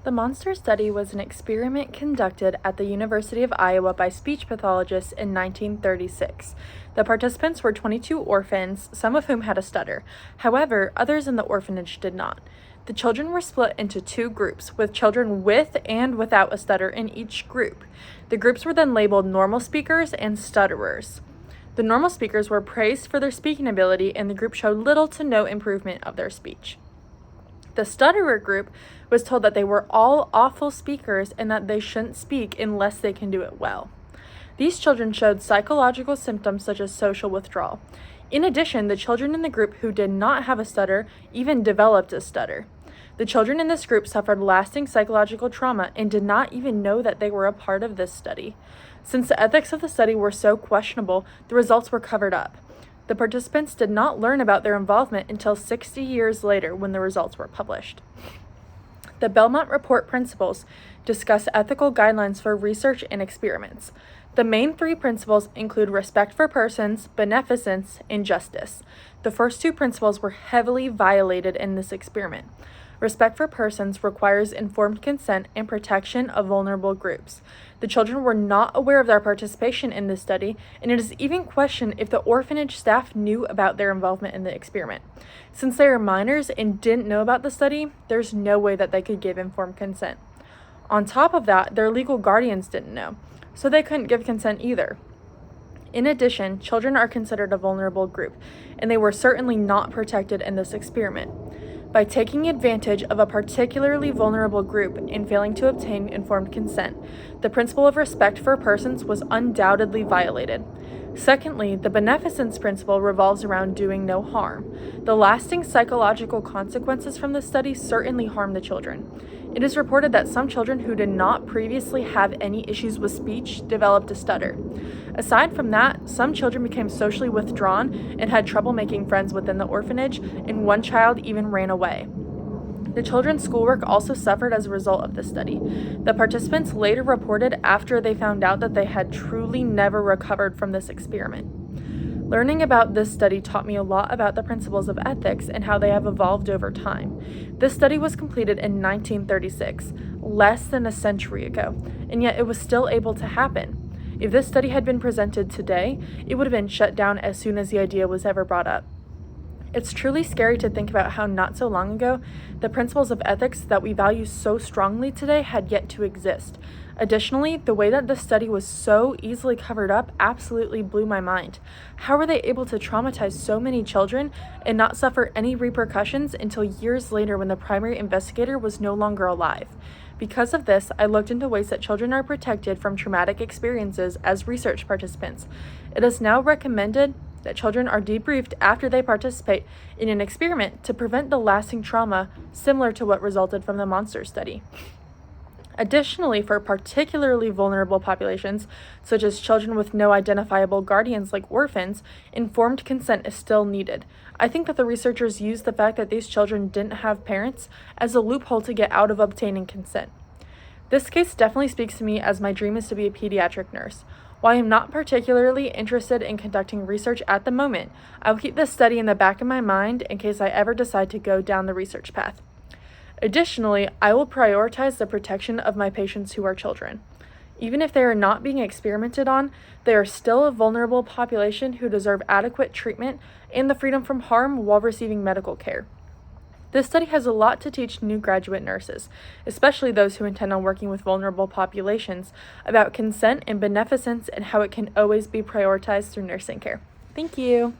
The Monster Study was an experiment conducted at the University of Iowa by speech pathologists in 1936. The participants were 22 orphans, some of whom had a stutter. However, others in the orphanage did not. The children were split into two groups, with children with and without a stutter in each group. The groups were then labeled normal speakers and stutterers. The normal speakers were praised for their speaking ability, and the group showed little to no improvement of their speech. The stutterer group was told that they were all awful speakers and that they shouldn't speak unless they can do it well. These children showed psychological symptoms such as social withdrawal. In addition, the children in the group who did not have a stutter even developed a stutter. The children in this group suffered lasting psychological trauma and did not even know that they were a part of this study. Since the ethics of the study were so questionable, the results were covered up. The participants did not learn about their involvement until 60 years later when the results were published. The Belmont Report principles discuss ethical guidelines for research and experiments. The main three principles include respect for persons, beneficence, and justice. The first two principles were heavily violated in this experiment. Respect for persons requires informed consent and protection of vulnerable groups. The children were not aware of their participation in this study, and it is even questioned if the orphanage staff knew about their involvement in the experiment. Since they are minors and didn't know about the study, there's no way that they could give informed consent. On top of that, their legal guardians didn't know, so they couldn't give consent either. In addition, children are considered a vulnerable group, and they were certainly not protected in this experiment. By taking advantage of a particularly vulnerable group and failing to obtain informed consent, the principle of respect for persons was undoubtedly violated. Secondly, the beneficence principle revolves around doing no harm. The lasting psychological consequences from the study certainly harmed the children. It is reported that some children who did not previously have any issues with speech developed a stutter. Aside from that, some children became socially withdrawn and had trouble making friends within the orphanage, and one child even ran away. The children's schoolwork also suffered as a result of this study. The participants later reported after they found out that they had truly never recovered from this experiment. Learning about this study taught me a lot about the principles of ethics and how they have evolved over time. This study was completed in 1936, less than a century ago, and yet it was still able to happen. If this study had been presented today, it would have been shut down as soon as the idea was ever brought up. It's truly scary to think about how not so long ago, the principles of ethics that we value so strongly today had yet to exist. Additionally, the way that this study was so easily covered up absolutely blew my mind. How were they able to traumatize so many children and not suffer any repercussions until years later when the primary investigator was no longer alive? Because of this, I looked into ways that children are protected from traumatic experiences as research participants. It is now recommended that children are debriefed after they participate in an experiment to prevent the lasting trauma similar to what resulted from the Monster Study. Additionally, for particularly vulnerable populations, such as children with no identifiable guardians like orphans, informed consent is still needed. I think that the researchers used the fact that these children didn't have parents as a loophole to get out of obtaining consent. This case definitely speaks to me, as my dream is to be a pediatric nurse. While I am not particularly interested in conducting research at the moment, I will keep this study in the back of my mind in case I ever decide to go down the research path. Additionally, I will prioritize the protection of my patients who are children. Even if they are not being experimented on, they are still a vulnerable population who deserve adequate treatment and the freedom from harm while receiving medical care. This study has a lot to teach new graduate nurses, especially those who intend on working with vulnerable populations, about consent and beneficence and how it can always be prioritized through nursing care. Thank you.